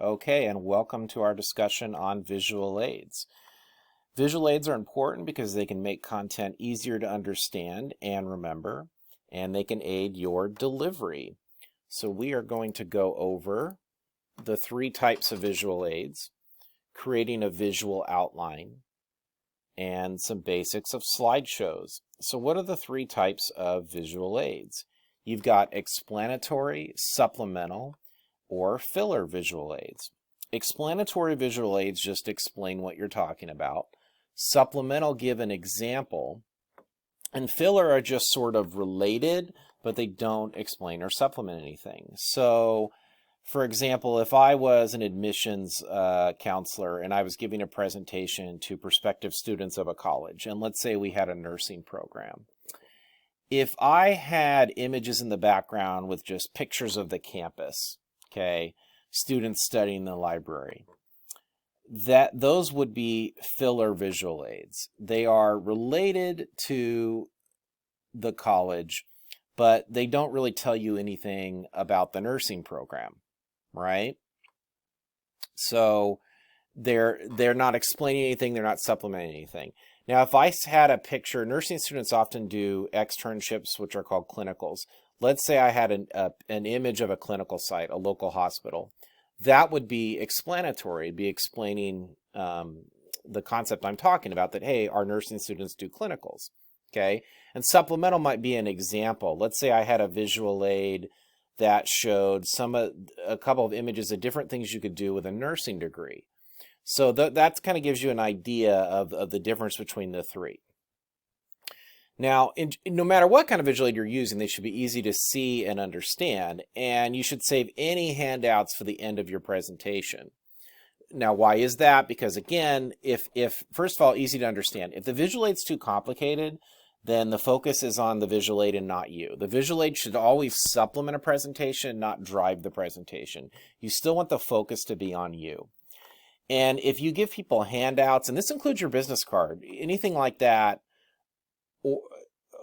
Okay, and welcome to our discussion on visual aids. Visual aids are important because they can make content easier to understand and remember, and they can aid your delivery. So we are going to go over the three types of visual aids, creating a visual outline, and some basics of slideshows. So what are the three types of visual aids? You've got explanatory, supplemental, or filler visual aids. Explanatory visual aids just explain what you're talking about. Supplemental give an example. And filler are just sort of related, but they don't explain or supplement anything. So, for example, if I was an admissions counselor and I was giving a presentation to prospective students of a college, and let's say we had a nursing program, if I had images in the background with just pictures of the campus, okay, students studying in the library, those would be filler visual aids. They are related to the college, but they don't really tell you anything about the nursing program, right? So they're not explaining anything, they're not supplementing anything. Now, if I had a picture, nursing students often do externships, which are called clinicals. Let's say I had an image of a clinical site, a local hospital. That would be explanatory, it'd be explaining the concept I'm talking about, that, hey, our nursing students do clinicals, okay? And supplemental might be an example. Let's say I had a visual aid that showed a couple of images of different things you could do with a nursing degree. So that kind of gives you an idea of the difference between the three. Now, no matter what kind of visual aid you're using, they should be easy to see and understand, and you should save any handouts for the end of your presentation. Now, why is that? Because again, if first of all, easy to understand. If the visual aid's too complicated, then the focus is on the visual aid and not you. The visual aid should always supplement a presentation, not drive the presentation. You still want the focus to be on you. And if you give people handouts, and this includes your business card, anything like that,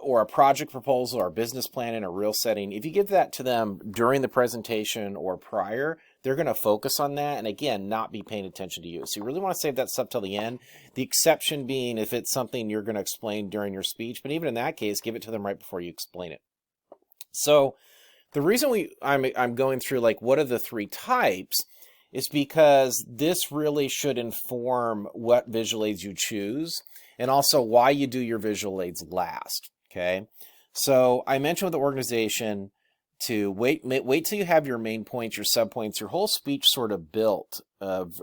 or a project proposal or a business plan in a real setting, if you give that to them during the presentation or prior, they're going to focus on that and, again, not be paying attention to you. So you really want to save that stuff till the end. The exception being if it's something you're going to explain during your speech, but even in that case, give it to them right before you explain it. So the reason I'm going through like what are the three types is because this really should inform what visual aids you choose and also why you do your visual aids last. Okay, so I mentioned with the organization to wait till you have your main points, your subpoints, your whole speech sort of built of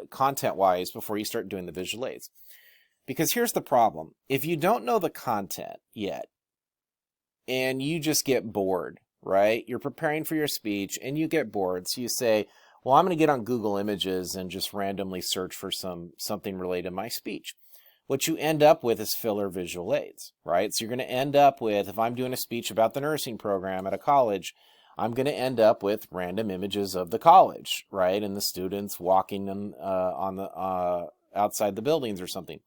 content-wise before you start doing the visual aids. Because here's the problem. If you don't know the content yet and you just get bored, right? You're preparing for your speech and you get bored. So you say, well, I'm going to get on Google Images and just randomly search for something related to my speech. What you end up with is filler visual aids, right? So you're going to end up with, if I'm doing a speech about the nursing program at a college, I'm going to end up with random images of the college, right? And the students walking on the outside the buildings or something.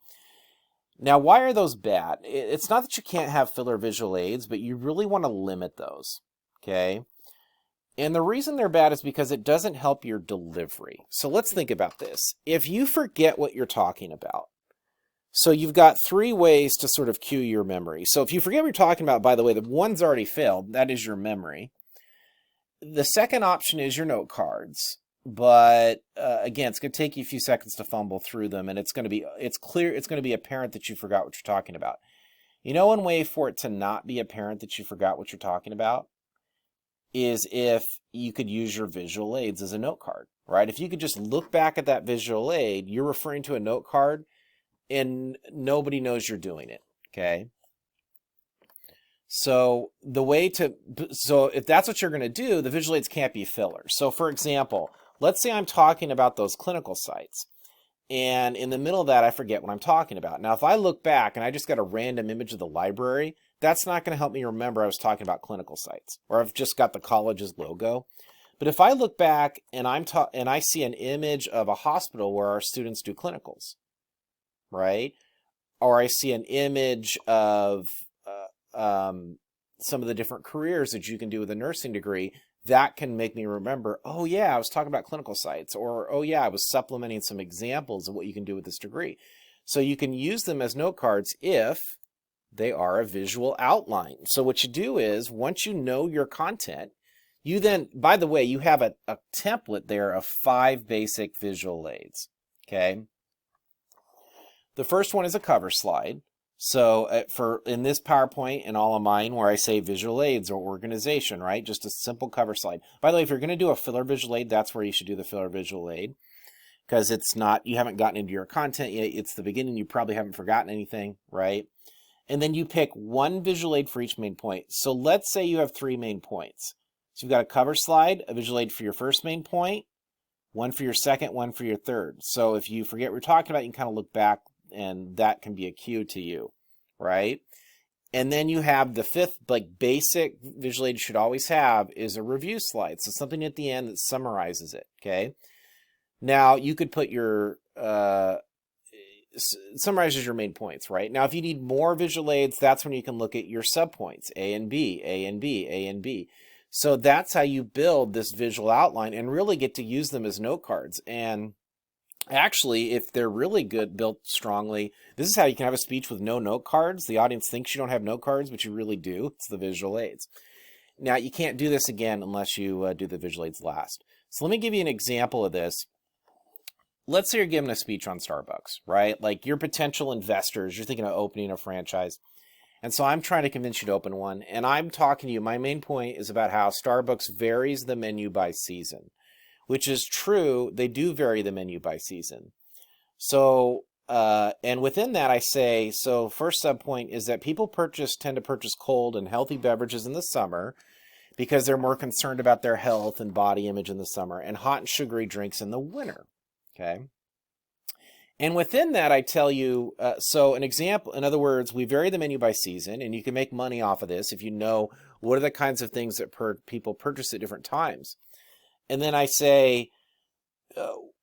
Now, why are those bad? It's not that you can't have filler visual aids, but you really want to limit those, okay? And the reason they're bad is because it doesn't help your delivery. So let's think about this. If you forget what you're talking about, so you've got three ways to sort of cue your memory. So if you forget what you're talking about, by the way, the one's already failed. That is your memory. The second option is your note cards. But again, it's going to take you a few seconds to fumble through them, and it's going to be apparent that you forgot what you're talking about. You know, one way for it to not be apparent that you forgot what you're talking about is if you could use your visual aids as a note card, right? If you could just look back at that visual aid, you're referring to a note card, and nobody knows you're doing it, okay? So if that's what you're going to do, the visual aids can't be fillers. So for example, let's say I'm talking about those clinical sites, and in the middle of that, I forget what I'm talking about. Now, if I look back and I just got a random image of the library, that's not going to help me remember I was talking about clinical sites, or I've just got the college's logo. But if I look back and I see an image of a hospital where our students do clinicals, right? Or I see an image of some of the different careers that you can do with a nursing degree, that can make me remember, oh yeah, I was talking about clinical sites, or oh yeah, I was supplementing some examples of what you can do with this degree. So you can use them as note cards if they are a visual outline. So what you do is, once you know your content, you then, by the way, you have a template there of 5 basic visual aids, okay? The first one is a cover slide. So for in this PowerPoint and all of mine where I say visual aids or organization, right? Just a simple cover slide. By the way, if you're going to do a filler visual aid, that's where you should do the filler visual aid, because it's not, you haven't gotten into your content yet. It's the beginning. You probably haven't forgotten anything, right? And then you pick one visual aid for each main point. So let's say you have 3 main points. So you've got a cover slide, a visual aid for your first main point, one for your second, one for your third. So if you forget what we're talking about, you can kind of look back, and that can be a cue to you, right? And then you have the 5th, like, basic visual aid you should always have is a review slide. So something at the end that summarizes it, okay? Now, you could put your, summarizes your main points, right? Now, if you need more visual aids, that's when you can look at your subpoints, A and B, A and B, A and B. So that's how you build this visual outline and really get to use them as note cards. And actually, if they're really good, built strongly, this is how you can have a speech with no note cards. The audience thinks you don't have note cards, but you really do. It's the visual aids. Now, you can't do this again unless you do the visual aids last. So let me give you an example of this. Let's say you're giving a speech on Starbucks, right? Like, your potential investors, you're thinking of opening a franchise. And so I'm trying to convince you to open one. And I'm talking to you, my main point is about how Starbucks varies the menu by season, which is true. They do vary the menu by season. So, and within that I say, so first subpoint is that people tend to purchase cold and healthy beverages in the summer because they're more concerned about their health and body image in the summer, and hot and sugary drinks in the winter, okay? And within that, I tell you, so an example, in other words, we vary the menu by season, and you can make money off of this if you know what are the kinds of things that people purchase at different times. And then I say,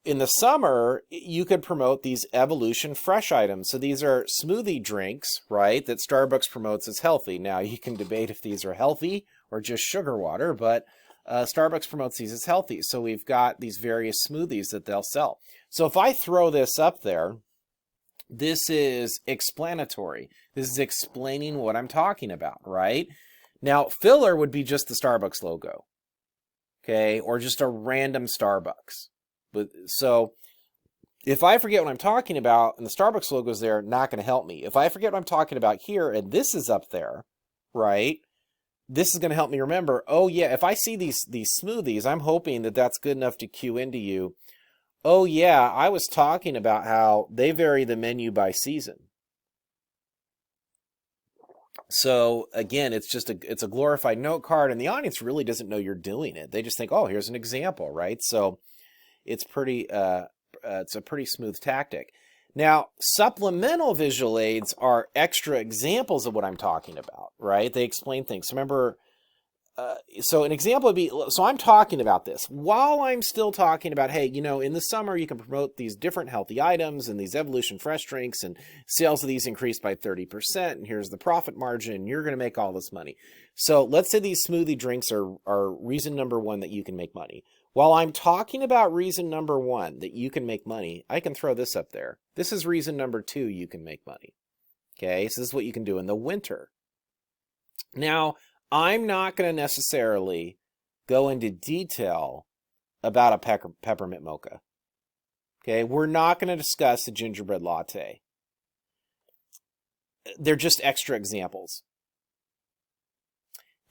in the summer, you could promote these Evolution Fresh items. So these are smoothie drinks, right, that Starbucks promotes as healthy. Now, you can debate if these are healthy or just sugar water, but Starbucks promotes these as healthy. So we've got these various smoothies that they'll sell. So if I throw this up there, this is explanatory. This is explaining what I'm talking about, right? Now, filler would be just the Starbucks logo, okay, or just a random Starbucks. But so if I forget what I'm talking about and the Starbucks logo is there, not going to help me. If I forget what I'm talking about here and this is up there, right, this is going to help me remember, oh yeah, if I see these smoothies, I'm hoping that that's good enough to cue into you. Oh yeah, I was talking about how they vary the menu by season. So again, it's a glorified note card, and the audience really doesn't know you're doing it. They just think, oh, here's an example, right? So it's pretty it's a pretty smooth tactic. Now, supplemental visual aids are extra examples of what I'm talking about, right? They explain things. Remember, so an example would be, so I'm talking about this while I'm still talking about, hey, you know, in the summer you can promote these different healthy items and these Evolution Fresh drinks, and sales of these increased by 30%, and here's the profit margin, and you're going to make all this money. So let's say these smoothie drinks are reason number 1 that you can make money. While I'm talking about reason number 1 that you can make money, I can throw this up there. This is reason number 2 you can make money. Okay, so this is what you can do in the winter. Now, I'm not going to necessarily go into detail about a peppermint mocha. Okay, we're not going to discuss a gingerbread latte. They're just extra examples.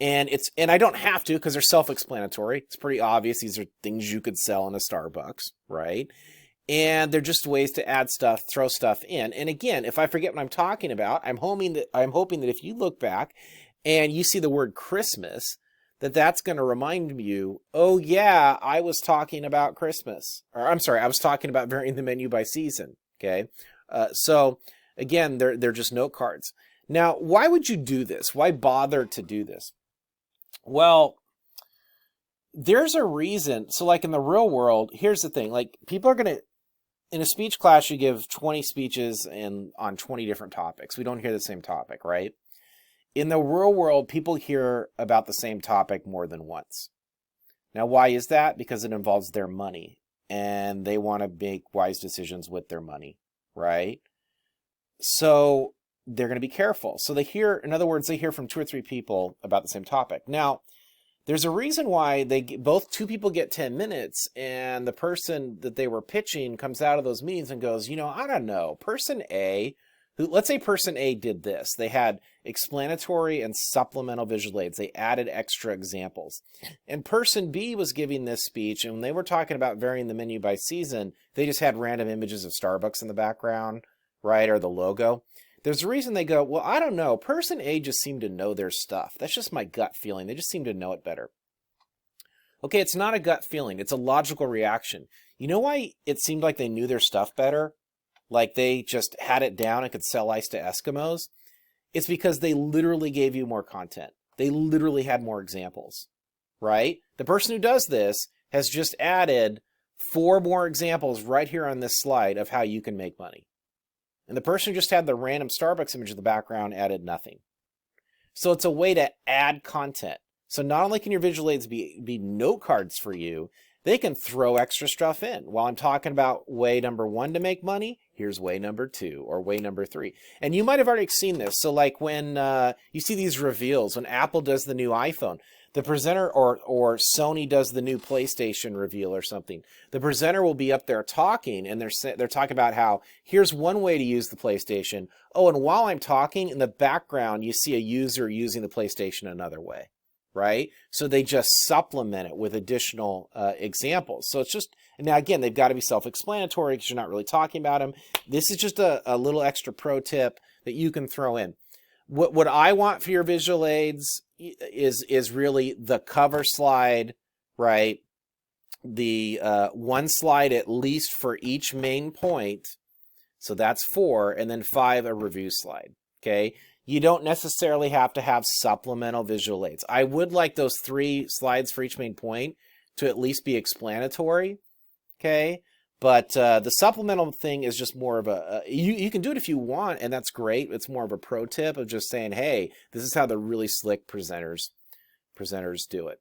And I don't have to, because they're self-explanatory. It's pretty obvious these are things you could sell in a Starbucks, right? And they're just ways to add stuff, throw stuff in. And again, if I forget what I'm talking about, I'm hoping that if you look back and you see the word Christmas, that's going to remind you, oh yeah, I was talking about Christmas. Or I'm sorry, I was talking about varying the menu by season, okay? So again, they're just note cards. Now, why would you do this? Why bother to do this? Well, there's a reason. So like in the real world, here's the thing. Like, people are going to, in a speech class, you give 20 speeches on 20 different topics. We don't hear the same topic, right? In the real world, people hear about the same topic more than once. Now, why is that? Because it involves their money, and they want to make wise decisions with their money, right? So they're going to be careful. So they hear, in other words, they hear from 2 or 3 people about the same topic. Now, there's a reason why both 2 people get 10 minutes, and the person that they were pitching comes out of those meetings and goes, I don't know, person A, let's say person A did this. They had explanatory and supplemental visual aids. They added extra examples. And person B was giving this speech, and when they were talking about varying the menu by season, they just had random images of Starbucks in the background, right, or the logo. There's a reason they go, well, I don't know. Person A just seemed to know their stuff. That's just my gut feeling. They just seem to know it better. Okay, it's not a gut feeling. It's a logical reaction. You know why it seemed like they knew their stuff better? Like they just had it down and could sell ice to Eskimos? It's because they literally gave you more content. They literally had more examples, right? The person who does this has just added 4 more examples right here on this slide of how you can make money. And the person who just had the random Starbucks image in the background added nothing. So it's a way to add content. So not only can your visual aids be note cards for you, they can throw extra stuff in. While I'm talking about way number 1 to make money, here's way number 2 or way number 3. And you might have already seen this. So like when you see these reveals, when Apple does the new iPhone, the presenter or Sony does the new PlayStation reveal or something, the presenter will be up there talking, and they're talking about how here's one way to use the PlayStation. Oh, and while I'm talking, in the background, you see a user using the PlayStation another way, right? So they just supplement it with additional examples. So it's just, now again, they've got to be self-explanatory because you're not really talking about them. This is just a little extra pro tip that you can throw in. What I want for your visual aids is really the cover slide, right? The 1 slide at least for each main point. So that's 4, and then 5 a review slide, okay? You don't necessarily have to have supplemental visual aids. I would like those 3 slides for each main point to at least be explanatory, okay? But the supplemental thing is just more of you can do it if you want, and that's great. It's more of a pro tip of just saying, hey, this is how the really slick presenters do it.